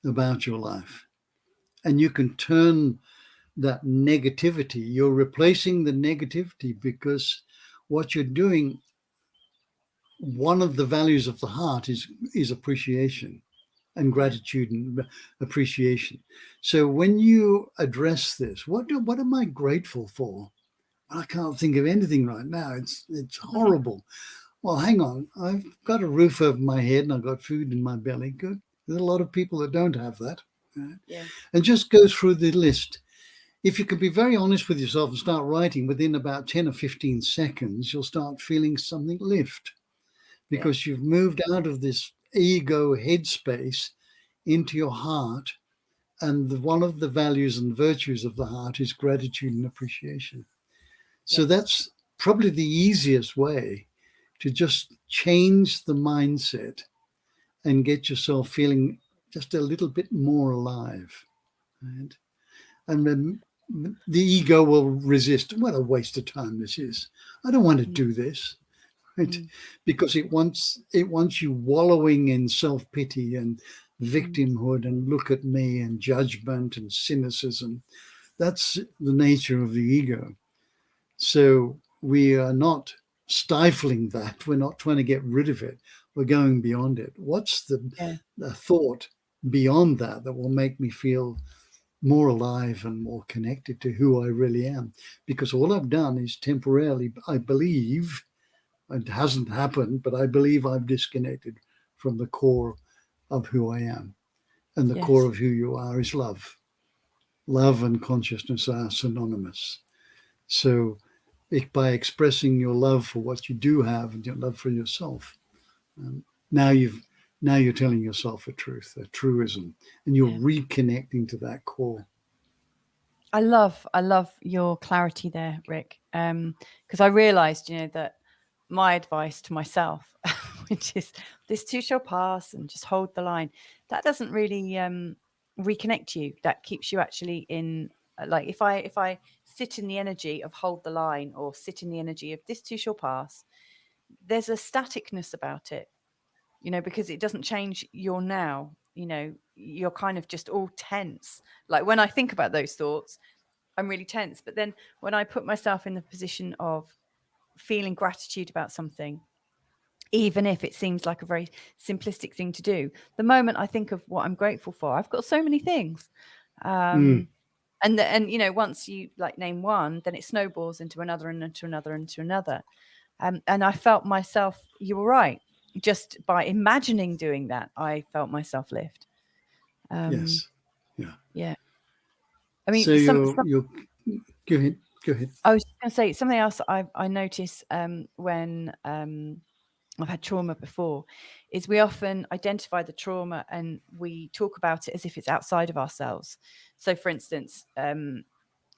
about your life. And you can turn that negativity, you're replacing the negativity, because what you're doing, one of the values of the heart is appreciation and gratitude and appreciation. So when you address this, what am I grateful for? I can't think of anything right now. It's horrible. Well, hang on. I've got a roof over my head and I've got food in my belly. Good. There's a lot of people that don't have that. Right? Yeah. And just go through the list. If you can be very honest with yourself and start writing, within about 10 or 15 seconds, you'll start feeling something lift, because you've moved out of this ego headspace into your heart. And one of the values and virtues of the heart is gratitude and appreciation. So that's probably the easiest way to just change the mindset and get yourself feeling just a little bit more alive. Right? And then the ego will resist. What a waste of time this is. I don't want to do this. Right? Because it wants you wallowing in self-pity and victimhood and look at me and judgment and cynicism. That's the nature of the ego. So we are not stifling that. We're not trying to get rid of it. We're going beyond it. What's the thought beyond that will make me feel more alive and more connected to who I really am? Because all I've done is temporarily, I believe, it hasn't happened, but I believe I've disconnected from the core of who I am. And the core of who you are is love. Love and consciousness are synonymous. So by expressing your love for what you do have and your love for yourself, now you're telling yourself a truth, a truism, and you're reconnecting to that core. I love your clarity there, Rick. Because I realized, that my advice to myself, which is this too shall pass and just hold the line, that doesn't really reconnect you. That keeps you actually in, like, if I sit in the energy of hold the line, or sit in the energy of this too shall pass, there's a staticness about it, because it doesn't change your now. You're kind of just all tense. Like when I think about those thoughts, I'm really tense. But then when I put myself in the position of feeling gratitude about something, even if it seems like a very simplistic thing to do, the moment I think of what I'm grateful for, I've got so many things. And once you like name one, then it snowballs into another and into another and into another. And I felt myself, you were right. Just by imagining doing that, I felt myself lift. Yes. Yeah. I mean, So you're go ahead. I was going to say something else I notice when I've had trauma before, is we often identify the trauma and we talk about it as if it's outside of ourselves. So, for instance, I mean,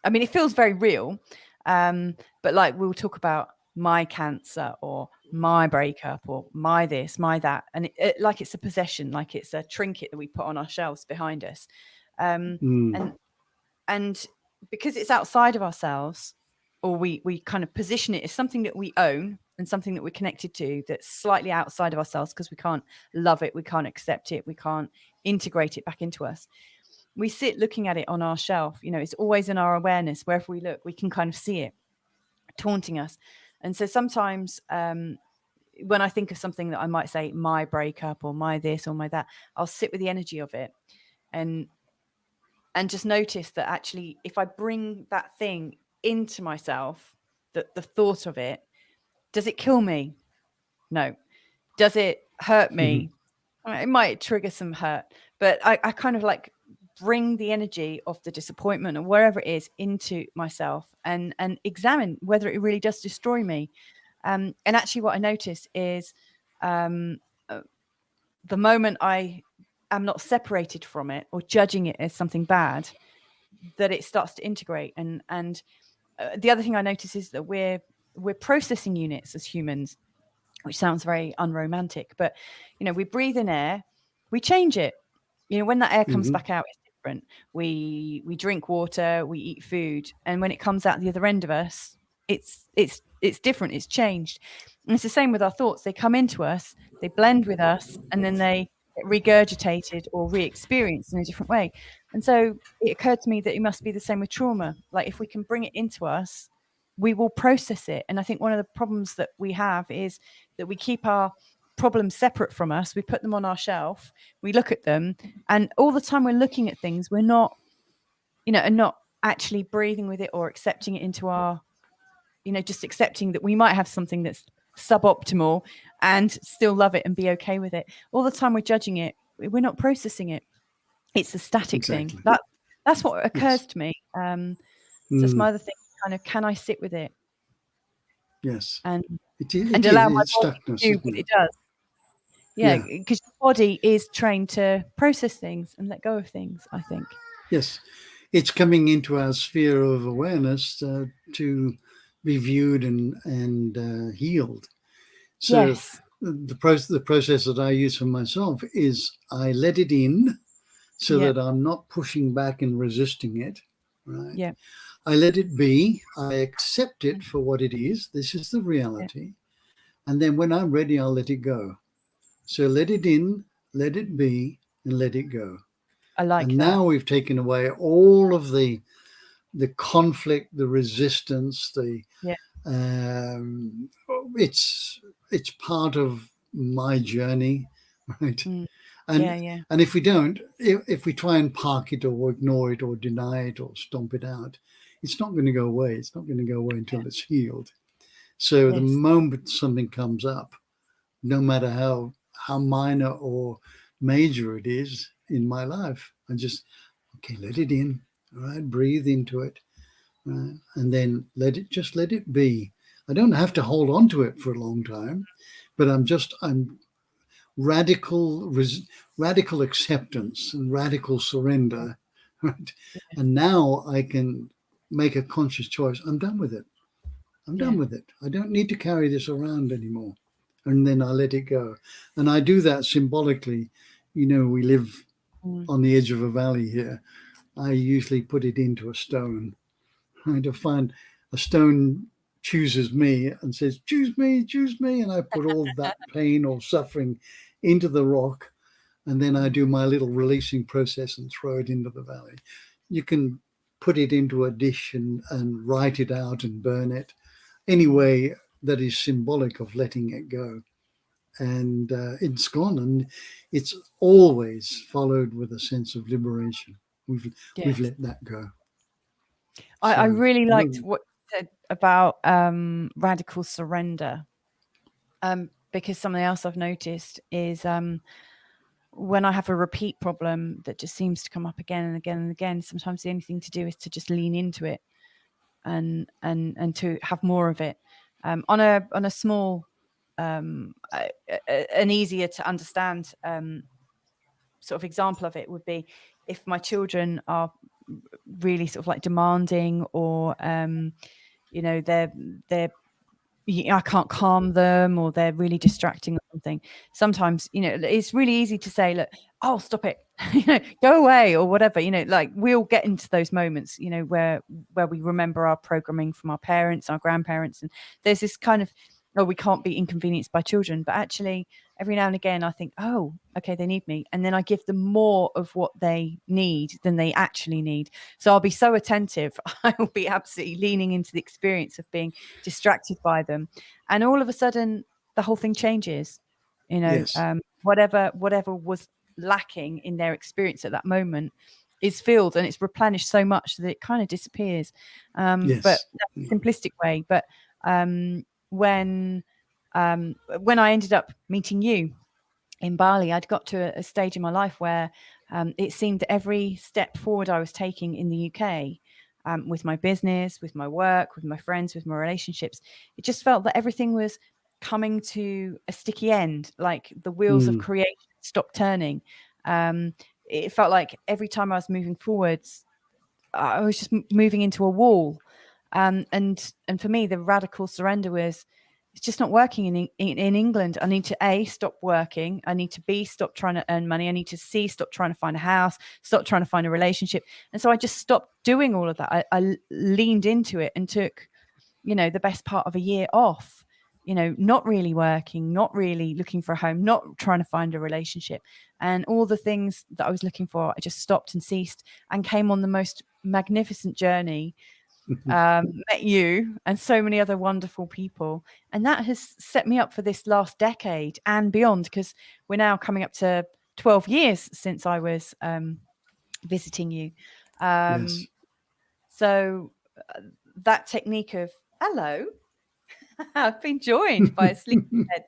it feels very real, but like we'll talk about my cancer or my breakup or my this, my that, and it like it's a possession, like it's a trinket that we put on our shelves behind us, and because it's outside of ourselves, or we kind of position it as something that we own and something that we're connected to, that's slightly outside of ourselves, because we can't love it, we can't accept it, we can't integrate it back into us. We sit looking at it on our shelf, it's always in our awareness. Wherever we look, we can kind of see it taunting us. And so sometimes when I think of something that I might say, my breakup or my this or my that, I'll sit with the energy of it. And and just notice that actually, if I bring that thing into myself, the thought of it, does it kill me? No. Does it hurt me? It might trigger some hurt, but I kind of like bring the energy of the disappointment or wherever it is into myself and examine whether it really does destroy me. And actually what I notice is the moment I am not separated from it or judging it as something bad, that it starts to integrate. And the other thing I notice is that we're processing units as humans, which sounds very unromantic, but we breathe in air, we change it. When that air comes back out, it's different. We drink water, we eat food, and when it comes out the other end of us, it's different, it's changed. And it's the same with our thoughts. They come into us, they blend with us, and then they get regurgitated or re-experienced in a different way. And so it occurred to me that it must be the same with trauma. Like, if we can bring it into us, we will process it. And I think one of the problems that we have is that we keep our problems separate from us. We put them on our shelf, we look at them, and all the time we're looking at things, we're not actually breathing with it or accepting it into our, just accepting that we might have something that's suboptimal and still love it and be okay with it. All the time we're judging it, we're not processing it. It's a static thing. That's what occurs to me. So it's my other thing, kind of, can I sit with it? Yes. And it allow is, my it's body stuckness, to do what it does. Yeah, because your body is trained to process things and let go of things, I think. Yes. It's coming into our sphere of awareness to be viewed and healed. So Yes. the process that I use for myself is I let it in so that I'm not pushing back and resisting it. Right. Yeah. I let it be. I accept it for what it is. This is the reality. And then when I'm ready, I'll let it go. So let it in, let it be, and let it go. I like and that. Now we've taken away all of the conflict, the resistance, it's part of my journey, right? And if we don't, if we try and park it or ignore it or deny it or stomp it out, it's not going to go away. It's not going to go away until it's healed. So the moment something comes up, no matter how minor or major it is in my life, I just, let it in, all right? Breathe into it, right? And then let it be. I don't have to hold on to it for a long time, but I'm radical acceptance and radical surrender, right? And now I can make a conscious choice. I'm done with it. I'm done with it. I don't need to carry this around anymore. And then I let it go. And I do that symbolically. We live on the edge of a valley here. I usually put it into a stone. I find a stone chooses me and says, choose me. And I put all that pain or suffering into the rock. And then I do my little releasing process and throw it into the valley. You can put it into a dish and write it out and burn it. Any way that is symbolic of letting it go. And it's gone. And it's always followed with a sense of liberation. We've let that go. I really liked what you said about radical surrender. Because something else I've noticed is when I have a repeat problem that just seems to come up again and again and again, sometimes the only thing to do is to just lean into it and to have more of it. On a small, an easier to understand sort of example of it would be if my children are really sort of like demanding, or they're I can't calm them, or they're really distracting or something. Sometimes, it's really easy to say, look, oh, stop it, go away, or whatever, like we'll get into those moments, where we remember our programming from our parents, our grandparents, and there's this kind of, oh, we can't be inconvenienced by children. But actually, every now and again, I think, oh, okay, they need me. And then I give them more of what they need than they actually need. So I'll be so attentive. I will be absolutely leaning into the experience of being distracted by them. And all of a sudden, the whole thing changes. Whatever was lacking in their experience at that moment is filled and it's replenished so much that it kind of disappears. But Yes. that's a simplistic way. But when I ended up meeting you in Bali, I'd got to a stage in my life where it seemed that every step forward I was taking in the UK, with my business, with my work, with my friends, with my relationships, it just felt that everything was coming to a sticky end, like the wheels of creation stopped turning. It felt like every time I was moving forwards, I was just moving into a wall. And for me, the radical surrender was, it's just not working in England. I need to A, stop working. I need to B, stop trying to earn money. I need to C, stop trying to find a house, stop trying to find a relationship. And so I just stopped doing all of that. I leaned into it and took, the best part of a year off, not really working, not really looking for a home, not trying to find a relationship. And all the things that I was looking for, I just stopped and ceased and came on the most magnificent journey. Met you and so many other wonderful people, and that has set me up for this last decade and beyond, because we're now coming up to 12 years since I was visiting you. Yes. So that technique of hello, I've been joined by a sleepyhead.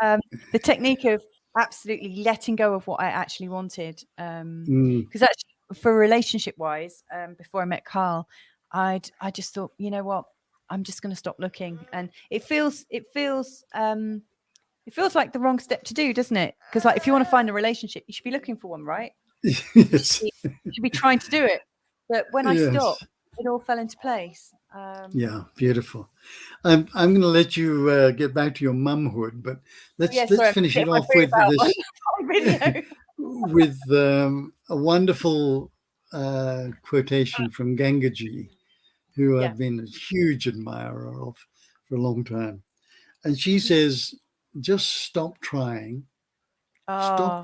The technique of absolutely letting go of what I actually wanted, because actually, for relationship wise, before I met Carl, I just thought, you know what, I'm just going to stop looking, and it feels like the wrong step to do, doesn't it? Because like, if you want to find a relationship, you should be looking for one, right? Yes. You should be trying to do it. But when I stopped, Yes. it all fell into place. Yeah, beautiful. I'm going to let you get back to your mumhood, but let's Sorry, I'm finish it getting my off boob with out this on video. with a wonderful quotation from Gangaji, who Yeah. I've been a huge admirer of for a long time, and she says, "Just stop trying, Oh,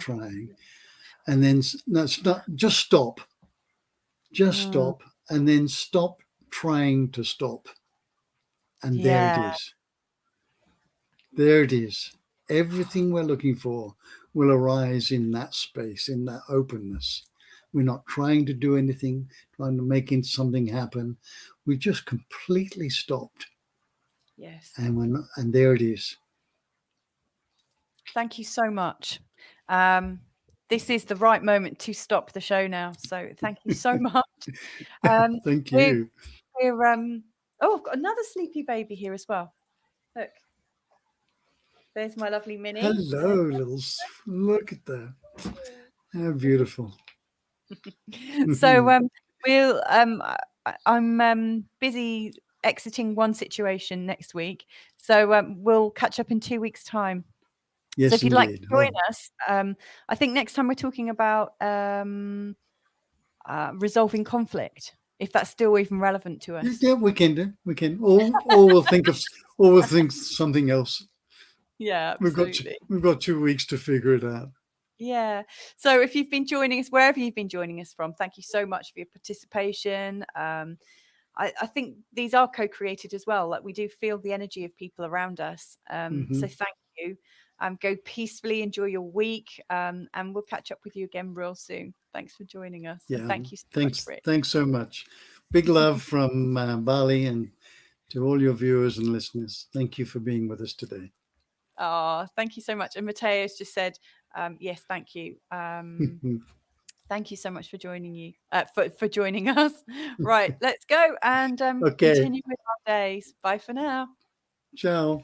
and then just stop, and then stop trying to stop." And there it yeah. is. There it is. Everything we're looking for will arise in that space, in that openness. We're not trying to do anything, trying to make something happen. We just completely stopped. Yes. And there it is. Thank you so much. This is the right moment to stop the show now. So thank you so much. Thank we're, you. we're I've got another sleepy baby here as well. Look, there's my lovely Minnie. Hello, look at that. How beautiful. So I'm busy exiting one situation next week. So we'll catch up in 2 weeks' time. So Yes, if you'd like to indeed. join us, I think next time we're talking about resolving conflict, if that's still even relevant to us. Yeah, we can. Or we'll think something else. Yeah, absolutely. We've got 2 weeks to figure it out. Yeah. So if you've been joining us, wherever you've been joining us from, thank you so much for your participation. I think these are co-created as well. Like, we do feel the energy of people around us. So thank you. Go peacefully, enjoy your week, and we'll catch up with you again real soon. Thanks for joining us. Yeah. And thank you so much, Rick. Thanks so much. Big love from Bali, and to all your viewers and listeners. Thank you for being with us today. Oh, thank you so much. And Mateus just said, yes, thank you. Thank you so much for joining for joining us. Right, let's go and Okay. continue with our days. Bye for now. Ciao.